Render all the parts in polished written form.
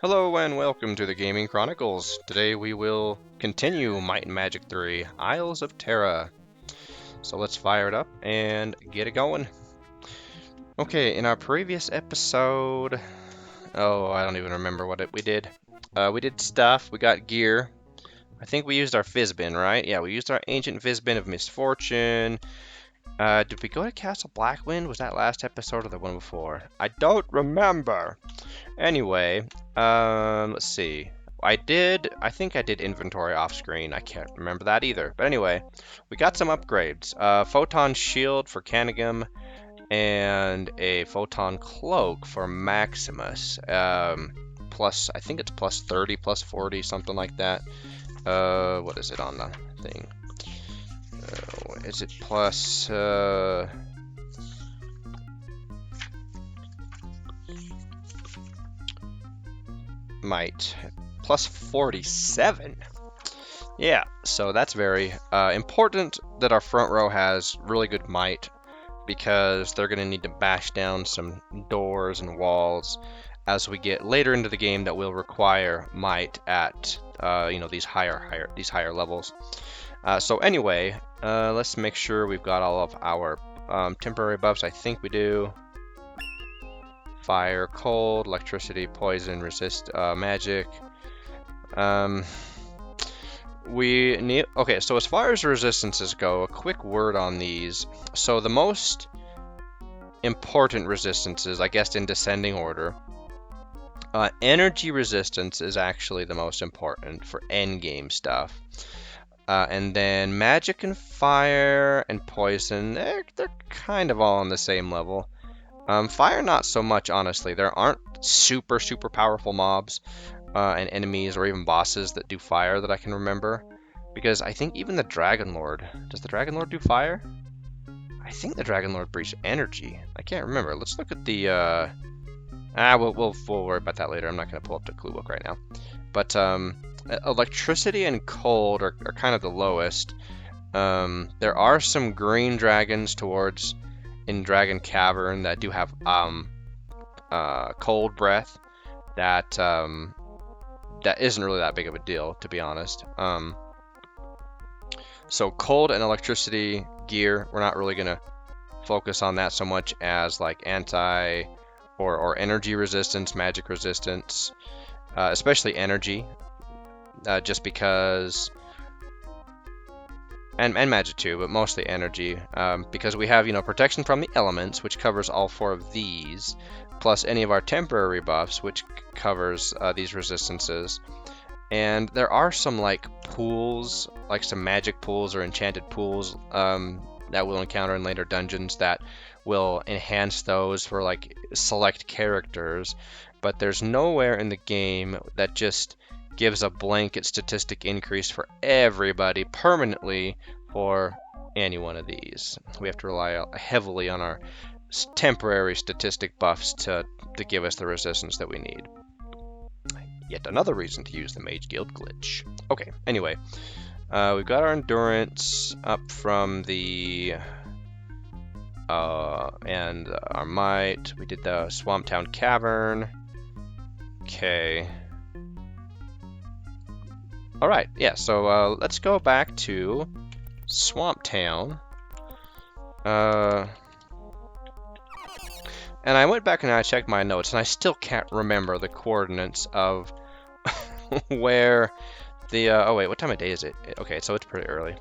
Hello and welcome to the Gaming Chronicles. Today we will continue Might and Magic 3, Isles of Terra. So let's fire it up and get it going. Okay, in our previous episode... Oh, I don't even remember what we did. We did stuff, we got gear. I think we used our Fizzbin, right? Yeah, we used our Ancient Fizzbin of Misfortune. Did we go to Castle Blackwind? Was that last episode or the one before? I don't remember. Anyway, let's see. I think I did inventory off screen. I can't remember that either. But anyway, we got some upgrades. Photon shield for Canigum and a photon cloak for Maximus. Plus, I think it's plus 30, plus 40, something like that. What is it on the thing? Is it plus, might. Plus 47. Yeah, so that's very important that our front row has really good might because they're going to need to bash down some doors and walls as we get later into the game that will require might at these higher levels. So anyway, let's make sure we've got all of our temporary buffs. I think we do. Fire, cold, electricity, poison, resist magic. We need... Okay, so as far as resistances go, a quick word on these. So the most important resistances, I guess in descending order, energy resistance is actually the most important for endgame stuff. And then magic and fire and poison, they're kind of all on the same level. Fire, not so much, honestly. There aren't super powerful mobs and enemies or even bosses that do fire that I can remember. Because I think even the Dragon Lord... Does the Dragon Lord do fire? I think the Dragon Lord breathes energy. I can't remember. Let's look at the... We'll worry about that later. I'm not going to pull up the clue book right now. But electricity and cold are kind of the lowest. There are some green dragons towards... in Dragon Cavern that do have cold breath that isn't really that big of a deal, to be honest. So cold and electricity gear, we're not really gonna focus on that so much as like anti or energy resistance, magic resistance, especially energy, just because. And magic too, but mostly energy, because we have, protection from the elements, which covers all 4 of these, plus any of our temporary buffs, which covers these resistances. And there are some, pools, like some magic pools or enchanted pools that we'll encounter in later dungeons that will enhance those for, select characters, but there's nowhere in the game that just gives a blanket statistic increase for everybody permanently for any one of these. We have to rely heavily on our temporary statistic buffs to give us the resistance that we need. Yet another reason to use the Mage Guild glitch. Okay, anyway, we've got our endurance up from the and our might. We did the Swamp Town Cavern. Okay. Alright, yeah, so let's go back to Swamp Town. And I went back and I checked my notes, and I still can't remember the coordinates of where the... oh wait, what time of day is it? Okay, so it's pretty early.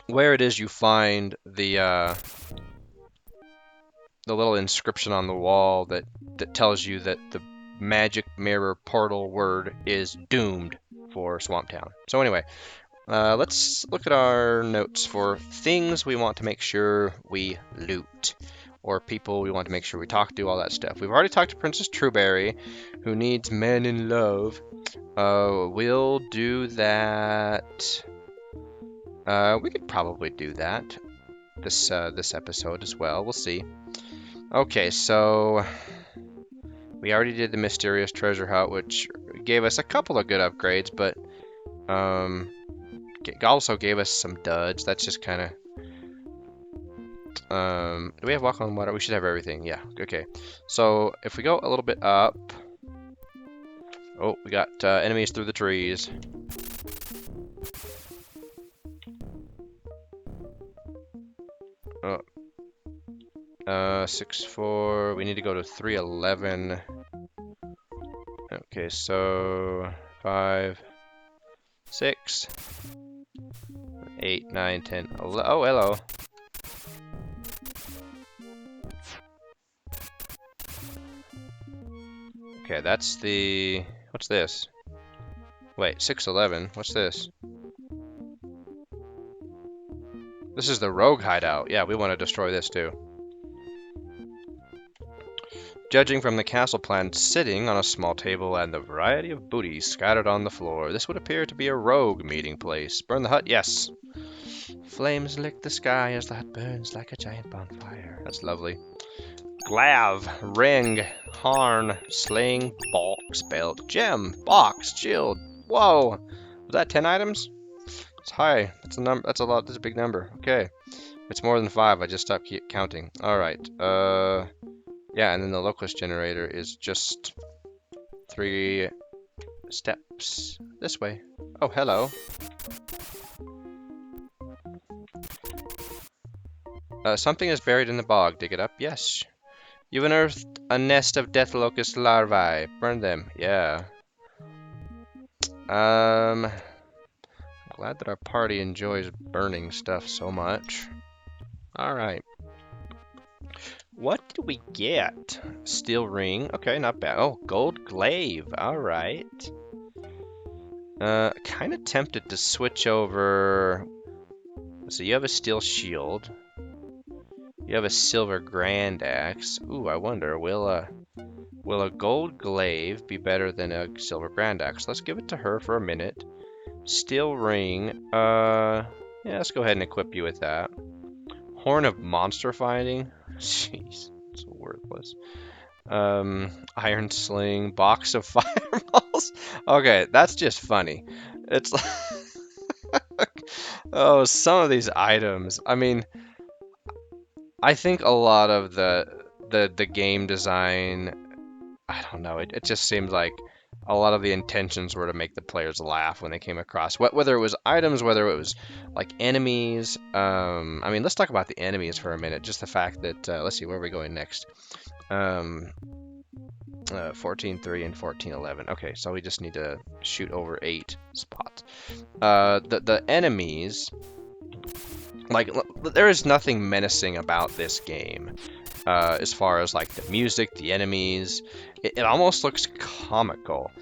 Where it is you find the little inscription on the wall that tells you that the magic mirror portal word is doomed for Swamp Town. So anyway, let's look at our notes for things we want to make sure we loot, or people we want to make sure we talk to, all that stuff. We've already talked to Princess Trueberry, who needs men in love. We'll do that. We could probably do that this episode as well. We'll see. Okay, so we already did the mysterious treasure hut, which gave us a couple of good upgrades, but also gave us some duds. That's just kind of... do we have walk on water? We should have everything. Yeah, okay. So if we go a little bit up, Oh, we got enemies through the trees. Oh. 6-4. We need to go to 311. Okay, so 5, 6, 8, 9, 10, 11. Oh, hello. Okay, that's the... What's this? Wait, 611. What's this? This is the rogue hideout. Yeah, we want to destroy this too. Judging from the castle plan sitting on a small table and the variety of booty scattered on the floor, this would appear to be a rogue meeting place. Burn the hut? Yes. Flames lick the sky as the hut burns like a giant bonfire. That's lovely. Glav, ring, horn, sling, box, belt, gem, box, shield. Whoa! Was that 10 items? It's high. That's a number. That's a lot. That's a big number. Okay. If it's more than 5, I just stopped counting. All right. Yeah, and then the locust generator is just 3 steps this way. Oh, hello. Something is buried in the bog. Dig it up. Yes. You've unearthed a nest of death locust larvae. Burn them. Yeah. Glad that our party enjoys burning stuff so much. Alright. What did we get? Steel ring. Okay, not bad. Oh, gold glaive. Alright. Kind of tempted to switch over. So you have a steel shield. You have a silver grand axe. Ooh, I wonder, will a gold glaive be better than a silver grand axe? Let's give it to her for a minute. Steel ring. Yeah, let's go ahead and equip you with that. Horn of monster finding. Jeez, so worthless. Iron sling. Box of fireballs. Okay, that's just funny. It's like, oh, some of these items. I mean, I think a lot of the game design, I don't know, it just seems like a lot of the intentions were to make the players laugh when they came across whether it was items, whether it was like enemies. I mean, let's talk about the enemies for a minute. Just the fact that let's see, where are we going next? 14-3 and 14-11. Okay, so we just need to shoot over 8 spots. The enemies, like, there is nothing menacing about this game. As far as like the music, the enemies, it almost looks comical.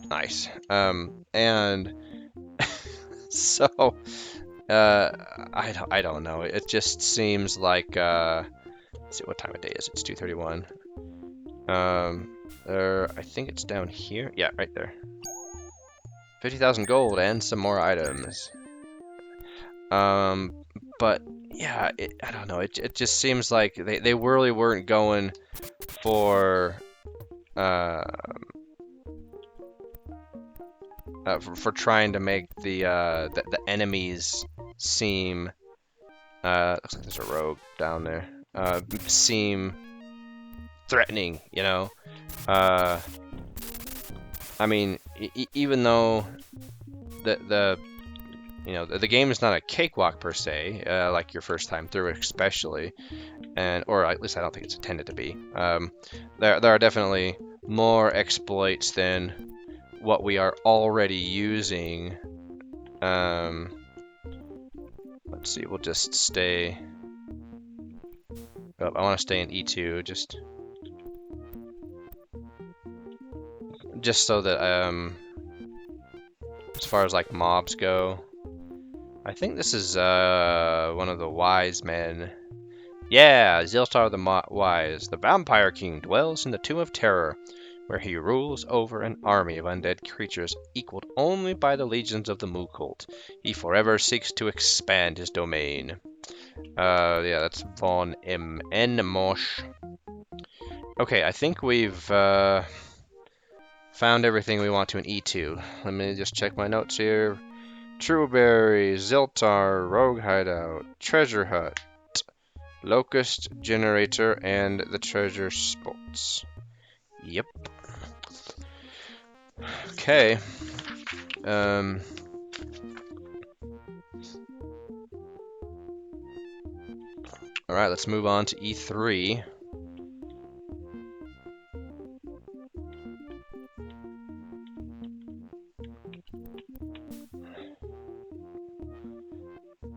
Nice. And so I don't know. It just seems like let's see, what time of day is it? It's 2:31. I think it's down here. Yeah, right there. 50,000 gold and some more items. But yeah, I don't know. It just seems like they really weren't going for trying to make the enemies seem looks like there's a rogue down there. Seem threatening, you know. I mean, even though the you know, the game is not a cakewalk per se, like your first time through, especially, or at least I don't think it's intended to be. There are definitely more exploits than what we are already using. Let's see, we'll just stay. Oh, I want to stay in E2, just so that as far as like mobs go. I think this is one of the wise men. Yeah, Ziltar the Wise. The Vampire King dwells in the Tomb of Terror, where he rules over an army of undead creatures equaled only by the legions of the Mu cult. He forever seeks to expand his domain. Yeah, that's von M.N. Mosh. Okay, I think we've found everything we want to in E2. Let me just check my notes here. Trueberry, Ziltar, Rogue Hideout, Treasure Hut, Locust Generator, and the Treasure Spots. Yep. Okay. All right, let's move on to E3.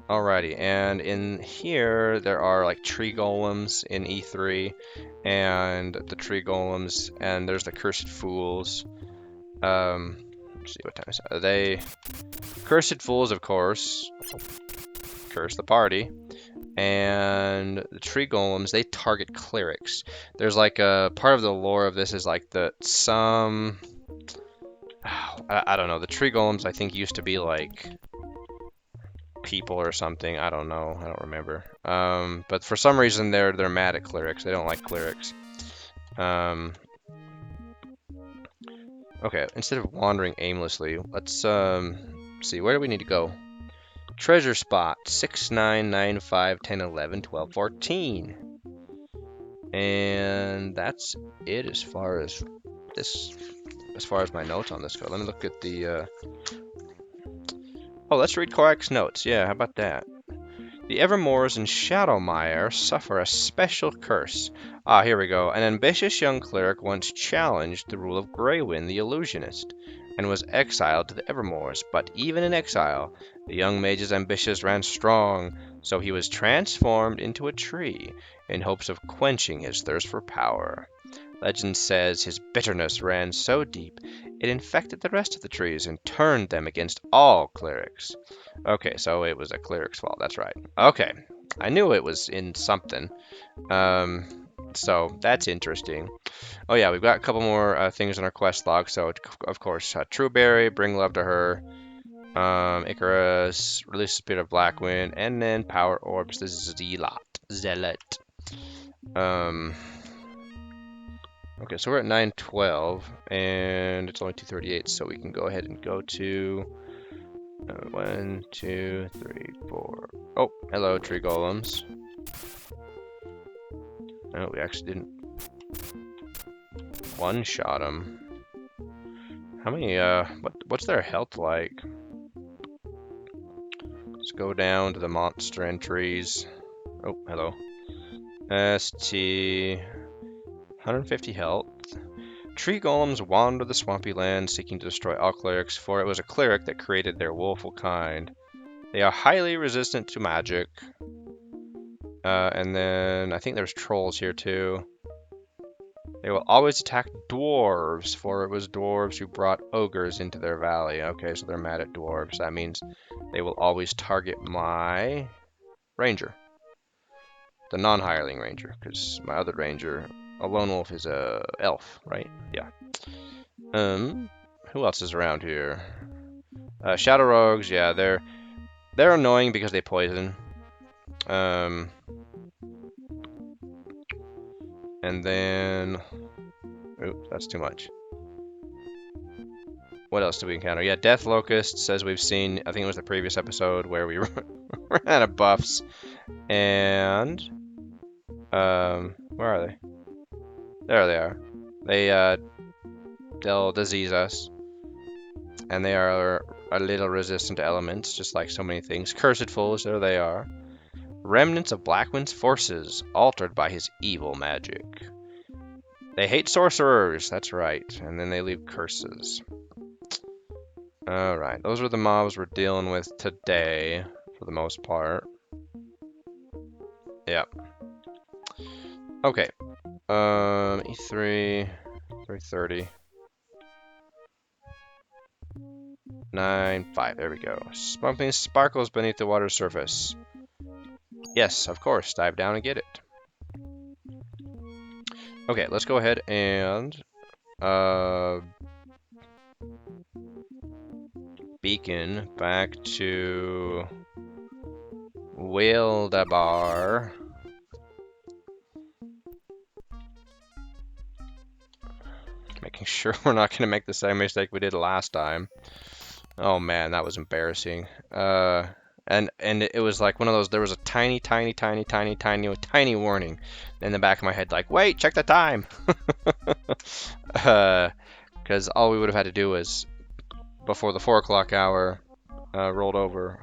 Alrighty, and in here there are like tree golems in E3, and the tree golems, and there's the cursed fools. Let's see what time is it. Are they cursed fools, of course? Curse the party. And the tree golems, they target clerics. There's like a part of the lore of this is like that some I don't know. The tree golems I think used to be like people or something. I don't know. I don't remember. But for some reason they're mad at clerics. They don't like clerics. Okay, instead of wandering aimlessly, let's see, where do we need to go? Treasure spot 6, 9, 9, 5, 10, 11, 12, 14. And that's it as far as my notes on this go. Let me look at the oh, let's read Korak's notes. Yeah, how about that? The Evermoors and Shadowmire suffer a special curse. Ah, here we go. An ambitious young cleric once challenged the rule of Greywind the Illusionist, and was exiled to the Evermoors. But even in exile, the young mage's ambitions ran strong, so he was transformed into a tree, in hopes of quenching his thirst for power. Legend says his bitterness ran so deep, it infected the rest of the trees and turned them against all clerics. Okay, so it was a cleric's fault. That's right. Okay, I knew it was in something. So that's interesting. Oh yeah, we've got a couple more things in our quest log. So of course, Trueberry, bring love to her. Icarus, release the spirit of Blackwind, and then power orbs the Zealot. Okay, so we're at 912, and it's only 238, so we can go ahead and go to 1, 2, 3, 4. Oh, hello, tree golems. No, we actually didn't one-shot them. How many, what's their health like? Let's go down to the monster entries. Oh, hello. ST, 150 health. Tree golems wander the swampy land seeking to destroy all clerics, for it was a cleric that created their woeful kind. They are highly resistant to magic. And then I think there's trolls here too. They will always attack dwarves, for it was dwarves who brought ogres into their valley. Okay, so they're mad at dwarves. That means they will always target my ranger. The non-hireling ranger, because my other ranger, a lone wolf, is a elf, right? Yeah. Who else is around here? Shadow rogues, yeah, they're annoying because they poison. And then, oops, that's too much. What else do we encounter? Yeah, Death Locusts, as we've seen, I think it was the previous episode where we ran out of buffs. And, where are they? There they are. They'll disease us. And they are a little resistant to elements, just like so many things. Cursed fools, there they are. Remnants of Blackwind's forces, altered by his evil magic. They hate sorcerers, that's right. And then they leave curses. Alright, those are the mobs we're dealing with today, for the most part. Yep. Okay. E3, 330. 9, 5, there we go. Something sparkles beneath the water's surface. Yes, of course, dive down and get it. Okay, let's go ahead and beacon back to Wildabar. Making sure we're not going to make the same mistake we did last time. Oh man, that was embarrassing. And it was like one of those. There was a tiny, tiny, tiny, tiny, tiny, tiny warning in the back of my head, like, wait, check the time. Because all we would have had to do was before the 4 o'clock hour rolled over,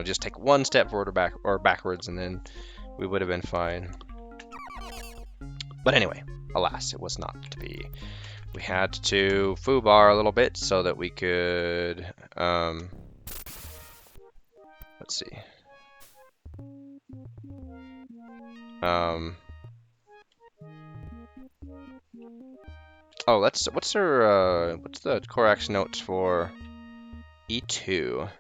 just take one step forward or backwards, and then we would have been fine. But anyway, alas, it was not to be. We had to foobar a little bit so that we could, let's see. Oh, what's the Korax notes for E2?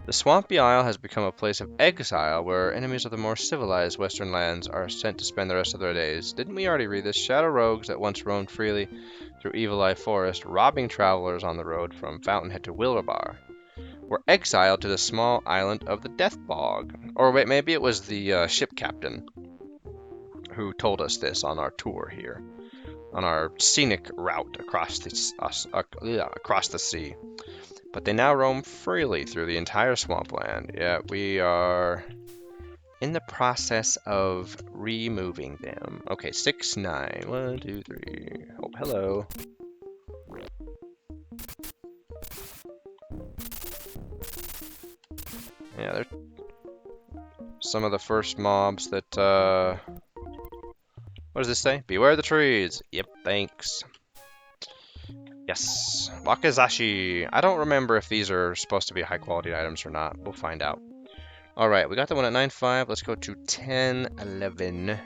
The Swampy Isle has become a place of exile where enemies of the more civilized western lands are sent to spend the rest of their days. Didn't we already read this? Shadow rogues that once roamed freely through Evil Eye Forest, robbing travelers on the road from Fountainhead to Wilrabar, were exiled to the small island of the Deathbog. Or wait, maybe it was the ship captain who told us this on our tour here, on our scenic route across the sea. But they now roam freely through the entire swampland. Yeah, we are in the process of removing them. Okay, 6, 9. 1, 2, 3. Oh, hello. Yeah, they're some of the first mobs that, what does this say? Beware the trees. Yep, thanks. Yes, Wakizashi. I don't remember if these are supposed to be high quality items or not. We'll find out. Alright, we got the one at 9.5. Let's go to 10.11.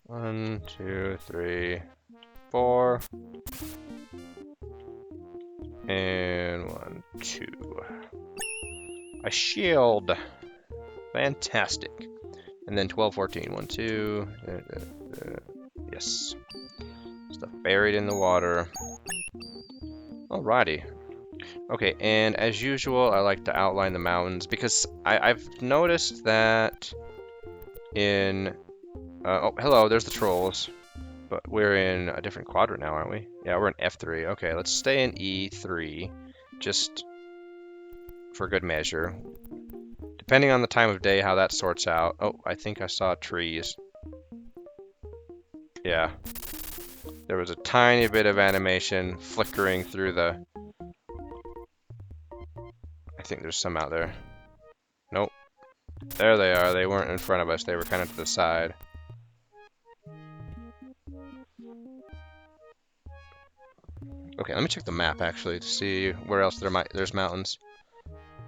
1, 2, 3, 4. And 1, 2. A shield. Fantastic. And then 12, 14. 1, 2. Yes. Stuff buried in the water. Alrighty. Okay, and as usual, I like to outline the mountains because I've noticed that in... oh, hello, there's the trolls. But we're in a different quadrant now, aren't we? Yeah, we're in F3. Okay, let's stay in E3, just for good measure. Depending on the time of day, how that sorts out. Oh, I think I saw trees. Yeah. There was a tiny bit of animation flickering through the... I think there's some out there. Nope. There they are. They weren't in front of us. They were kind of to the side. Okay, let me check the map actually to see where else there's mountains.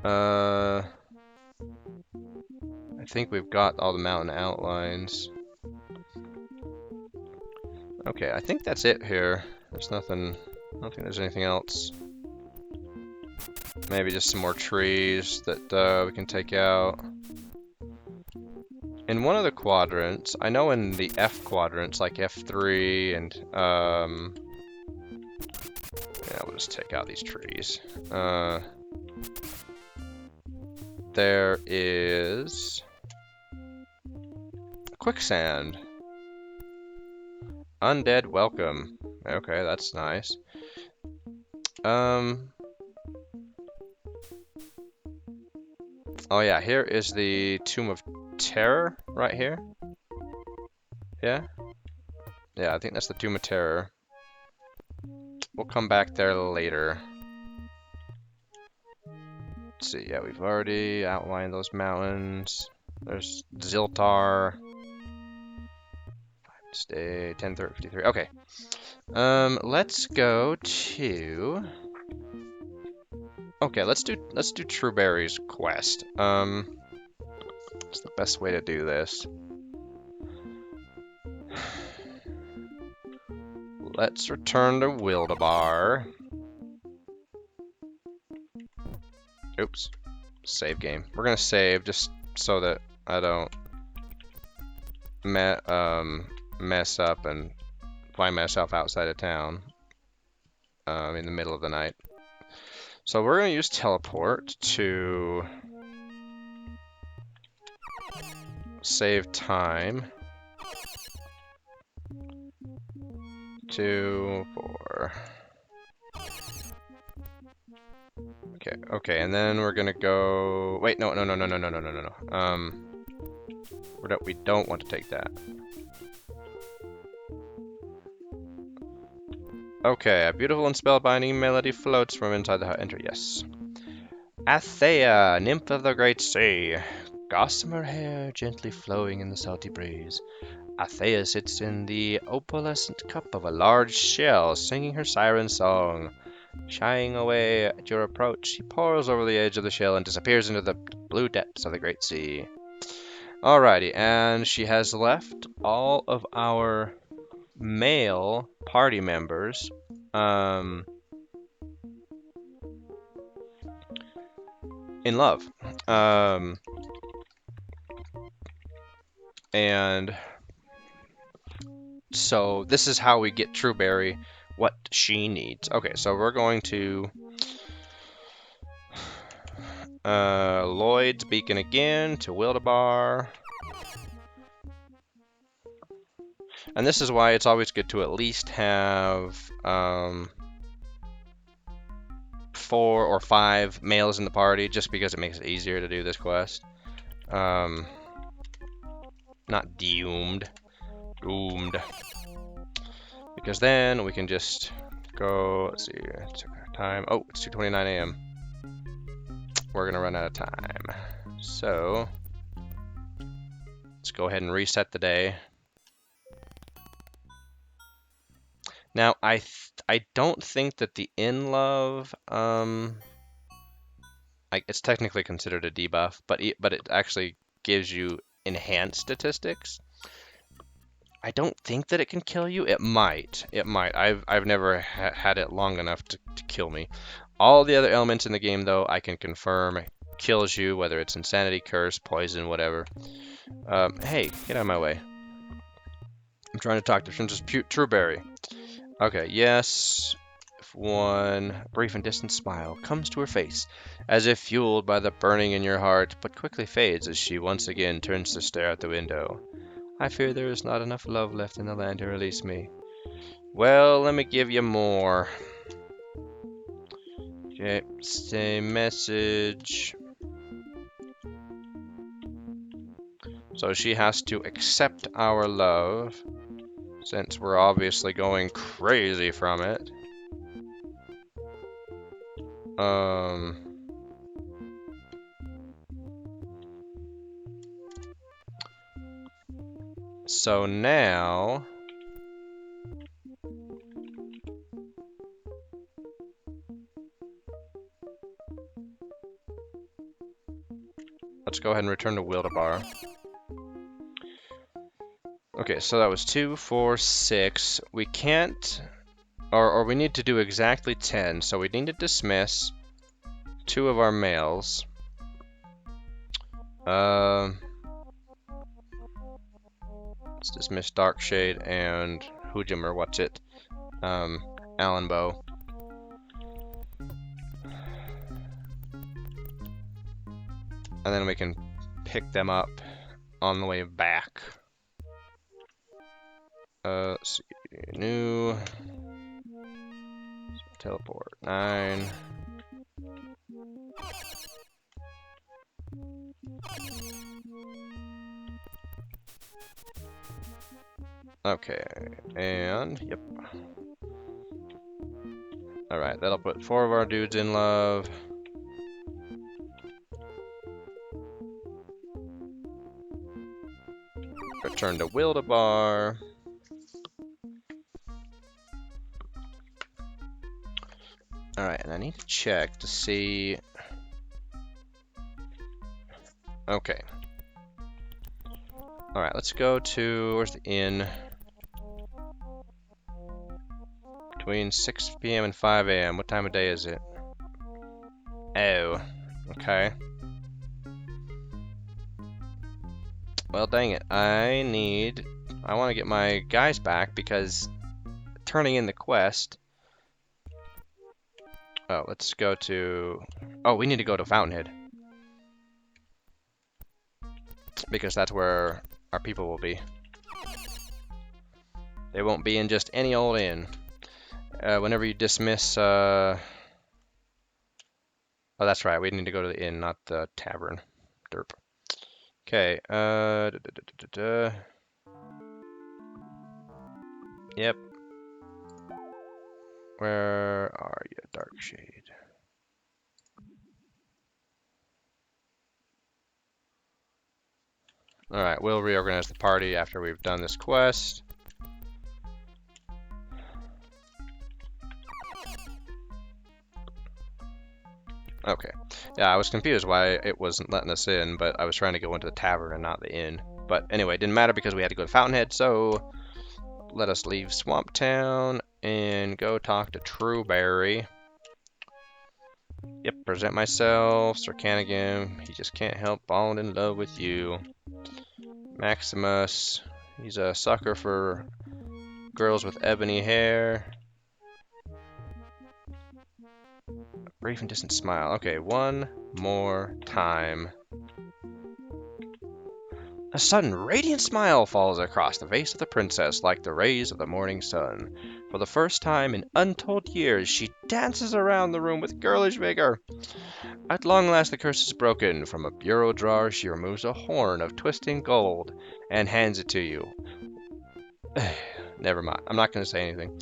I think we've got all the mountain outlines. Okay, I think that's it here. There's nothing. I don't think there's anything else. Maybe just some more trees that we can take out. In one of the quadrants, I know in the F quadrants, like F3 and yeah, we'll just take out these trees. There is quicksand. Undead welcome. Okay, that's nice. Oh yeah, here is the Tomb of Terror right here. Yeah? Yeah, I think that's the Tomb of Terror. We'll come back there later. Let's see, yeah, we've already outlined those mountains. There's Ziltar. Stay 10:53. Okay. Let's go to... Okay, let's do Trueberry's quest. What's the best way to do this? Let's return to Wildabar. Oops. Save game. We're gonna save just so that I don't mess up and find myself outside of town in the middle of the night. So we're gonna use teleport to save time. 2, 4. Okay, and then we're gonna go... Wait, no. We don't want to take that. Okay, a beautiful and spellbinding melody floats from inside the hut. Enter, yes. Athea, nymph of the great sea. Gossamer hair gently flowing in the salty breeze. Athea sits in the opalescent cup of a large shell, singing her siren song. Shying away at your approach, she pours over the edge of the shell and disappears into the blue depths of the great sea. Alrighty, and she has left all of our male party members in love. And so this is how we get Trueberry what she needs. Okay, so we're going to Lloyd's Beacon again to Wildebar. And this is why it's always good to at least have 4 or 5 males in the party, just because it makes it easier to do this quest. Not doomed. Because then we can just go, let's see, check our time. Oh, it's 2:29 a.m. We're gonna run out of time. So, let's go ahead and reset the day. Now, I don't think that the in love, it's technically considered a debuff, but it actually gives you enhanced statistics. I don't think that it can kill you. It might. I've never had it long enough to kill me. All the other elements in the game, though, I can confirm kills you, whether it's insanity, curse, poison, whatever. Hey, get out of my way. I'm trying to talk to Princess Trueberry. Okay, yes. One brief and distant smile comes to her face, as if fueled by the burning in your heart, but quickly fades as she once again turns to stare out the window. I fear there is not enough love left in the land to release me. Well, let me give you more. Okay, same message. So she has to accept our love, since we're obviously going crazy from it. So now... let's go ahead and return to Wildebar. Okay, so that was 2, 4, 6. We can't... Or we need to do exactly 10, so we need to dismiss 2 of our males. Let's dismiss Darkshade and Hoojum, or what's it? Allenbow. And then we can pick them up on the way back. Let's see. New. Teleport. 9. Okay, and yep. Alright, that'll put 4 of our dudes in love. Return to Wildebar. Alright, and I need to check to see... Okay. Alright, let's go to... Where's the inn? Between 6 p.m. and 5 a.m. What time of day is it? Oh. Okay. Well, dang it. I want to get my guys back because turning in the quest... Oh, let's go to... Oh, we need to go to Fountainhead. Because that's where our people will be. They won't be in just any old inn. Whenever you dismiss a Oh, that's right. We need to go to the inn, not the tavern. Derp. Okay. Yep. Where are you, Dark Shade? All right. We'll reorganize the party after we've done this quest. Okay. Yeah, I was confused why it wasn't letting us in, but I was trying to go into the tavern and not the inn. But anyway, it didn't matter because we had to go to Fountainhead, so let us leave Swamp Town and go talk to Trueberry. Yep, present myself, Sir Cannigan. He just can't help falling in love with you. Maximus, he's a sucker for girls with ebony hair. Brief and distant smile. Okay, one more time. A sudden radiant smile falls across the face of the princess like the rays of the morning sun. For the first time in untold years, she dances around the room with girlish vigor. At long last the curse is broken. From a bureau drawer she removes a horn of twisting gold and hands it to you. Never mind, I'm not going to say anything.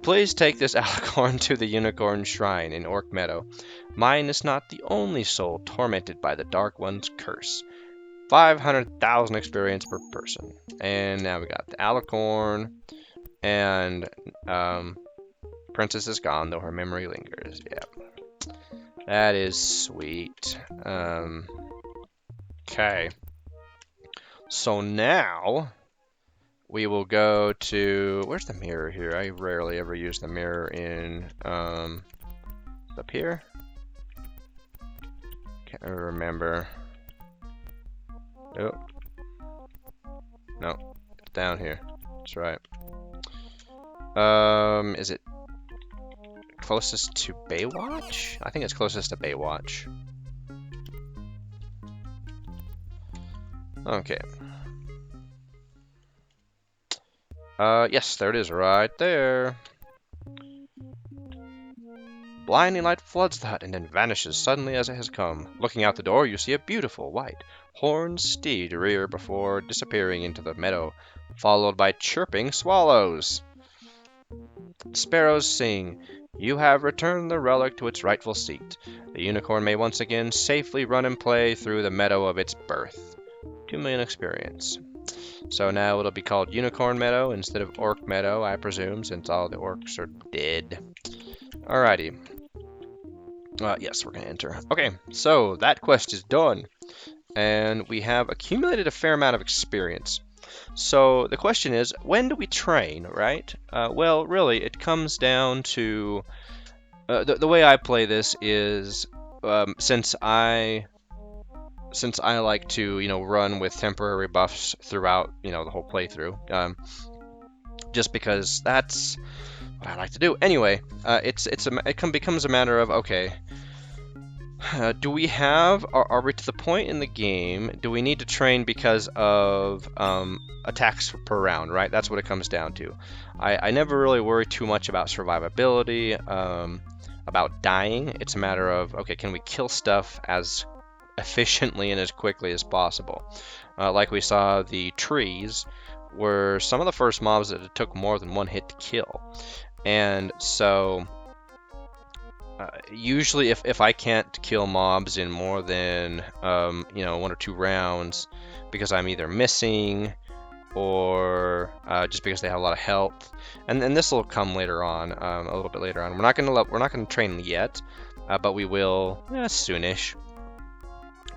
Please take this alicorn to the Unicorn Shrine in Orc Meadow. Mine is not the only soul tormented by the Dark One's curse. 500,000 experience per person. And now we got the alicorn, and Princess is gone, though her memory lingers. Yeah, that is sweet. Okay. So now we will go to, where's the mirror here? I rarely ever use the mirror in, up here? Can't remember. Oh. No, it's down here. That's right. Is it closest to Baywatch? I think it's closest to Baywatch. Okay. Yes, there it is, right there. Blinding light floods the hut and then vanishes suddenly as it has come. Looking out the door, you see a beautiful white horned steed rear before disappearing into the meadow, followed by chirping swallows. Sparrows sing, "You have returned the relic to its rightful seat. The unicorn may once again safely run and play through the meadow of its birth." 2 million experience. So now it'll be called Unicorn Meadow instead of Orc Meadow, I presume, since all the orcs are dead. Alrighty. Yes, we're going to enter. Okay, so that quest is done. And we have accumulated a fair amount of experience. So the question is, when do we train, right? Well, really, it comes down to... the way I play this is, since I like to, run with temporary buffs throughout, the whole playthrough, just because that's what I like to do. Anyway, it becomes a matter of, okay, do we have, are we to the point in the game, do we need to train because of attacks per round, right? That's what it comes down to. I never really worry too much about survivability, about dying. It's a matter of, okay, can we kill stuff as efficiently and as quickly as possible? Like we saw, the trees were some of the first mobs that it took more than one hit to kill. And so... usually if I can't kill mobs in more than 1 or 2 rounds because I'm either missing or just because they have a lot of health, and this will come later on, a little bit later on. We're not gonna train yet, but we will soonish.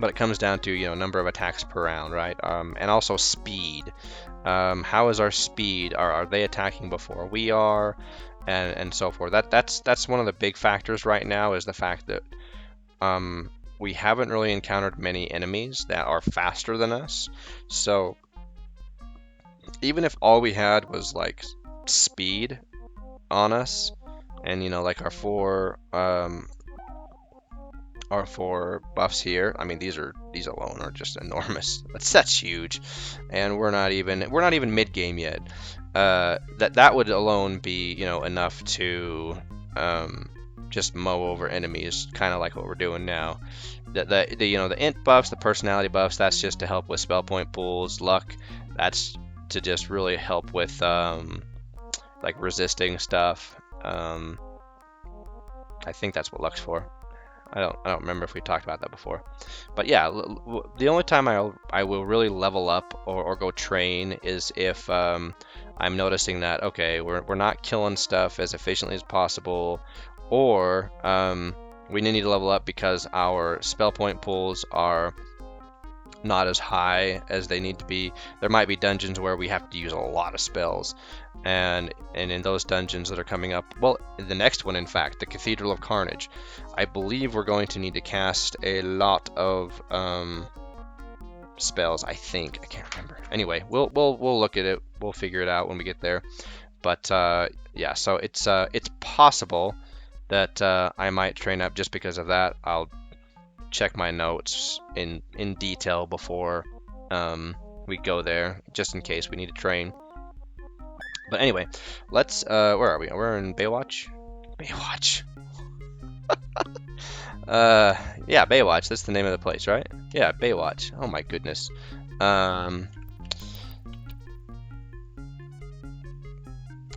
But it comes down to number of attacks per round, right? And also speed. How is our speed? Are they attacking before we are? And so forth. That's one of the big factors right now, is the fact that we haven't really encountered many enemies that are faster than us. So even if all we had was like speed on us, and like our four buffs here, I mean these alone are just enormous. That's huge, and we're not even mid game yet. That would alone be enough to just mow over enemies, kind of like what we're doing now. The int buffs, the personality buffs, that's just to help with spell point pools. Luck, that's to just really help with like resisting stuff. I think that's what luck's for. I don't remember if we talked about that before. But yeah, the only time I will really level up or go train is if I'm noticing that, okay, we're not killing stuff as efficiently as possible, or we need to level up because our spell point pools are not as high as they need to be. There might be dungeons where we have to use a lot of spells, and in those dungeons that are coming up, well, the next one, in fact, the Cathedral of Carnage, I believe we're going to need to cast a lot of spells. I think, I can't remember. Anyway, we'll look at it. We'll figure it out when we get there. But yeah, so it's possible that I might train up just because of that. I'll check my notes in detail before we go there, just in case we need to train. But anyway, let's where are we? We're in Baywatch. Yeah, Baywatch, that's the name of the place, right? Yeah, Baywatch. Oh my goodness.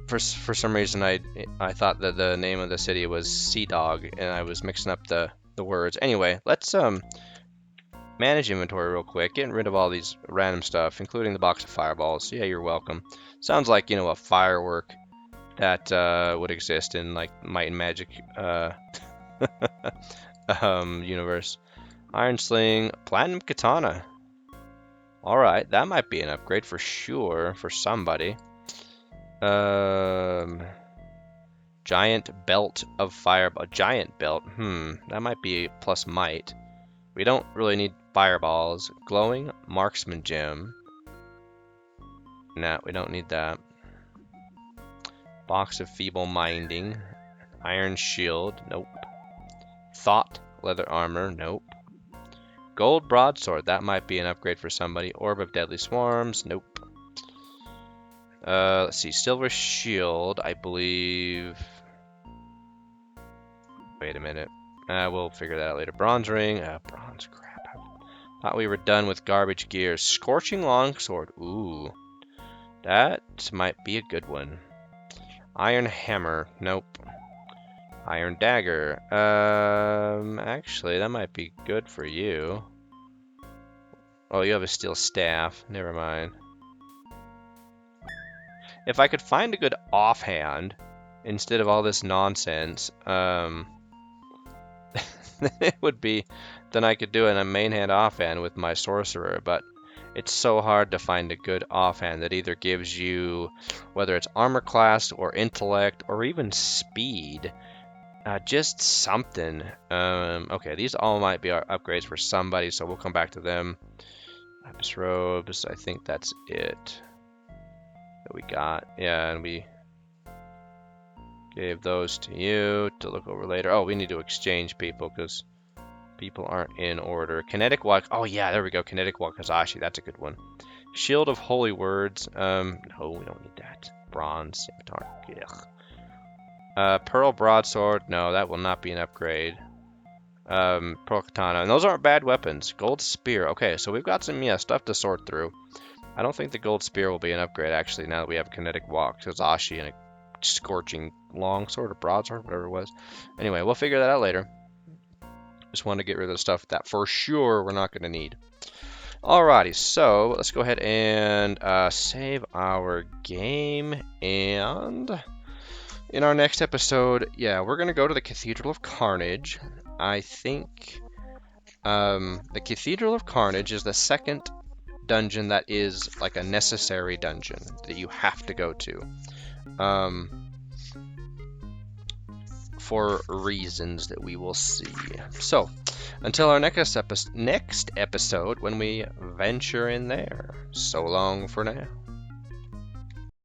For some reason I thought that the name of the city was Sea Dog, and I was mixing up the words. Anyway, let's manage inventory real quick, getting rid of all these random stuff, including the box of fireballs. Yeah, you're welcome. Sounds like, you know, a firework that would exist in like Might and Magic universe. Iron Sling, Platinum Katana. Alright, that might be an upgrade for sure for somebody. Giant Belt of Fireball. Giant Belt, that might be plus might. We don't really need fireballs. Glowing Marksman Gem. Nah, we don't need that. Box of Feeble Minding. Iron Shield, nope. Thought Leather Armor, nope. Gold Broadsword, that might be an upgrade for somebody. Orb of Deadly Swarms, nope. Let's see, Silver Shield, I believe. Wait a minute. We'll figure that out later. Bronze Ring, bronze, crap. Thought we were done with garbage gear. Scorching Longsword, ooh. That might be a good one. Iron Hammer, nope. Iron Dagger, actually, that might be good for you. Oh, you have a Steel Staff, never mind. If I could find a good offhand, instead of all this nonsense, then it would be, then I could do it in a main hand offhand with my sorcerer, but it's so hard to find a good offhand that either gives you, whether it's armor class or intellect or even speed, just something. Okay, these all might be our upgrades for somebody, so we'll come back to them. Lapis robes, I think that's it that we got. Yeah, and we gave those to you to look over later. Oh, we need to exchange people because people aren't in order. Kinetic Walk. Oh yeah, there we go. Kinetic Wakazashi. That's a good one. Shield of Holy Words. No, we don't need that. Bronze Scimitar. Ugh. Pearl Broadsword. No, that will not be an upgrade. Pearl Katana. And those aren't bad weapons. Gold Spear. Okay, so we've got some stuff to sort through. I don't think the Gold Spear will be an upgrade, actually, now that we have Kinetic Wakazashi and a Scorching Longsword or Broadsword, whatever it was. Anyway, we'll figure that out later. Just want to get rid of the stuff that for sure we're not going to need. Alrighty, so let's go ahead and save our game. And in our next episode, yeah, we're going to go to the Cathedral of Carnage. I think the Cathedral of Carnage is the second dungeon that is like a necessary dungeon that you have to go to. For reasons that we will see. So, until our next episode when we venture in there. So long for now.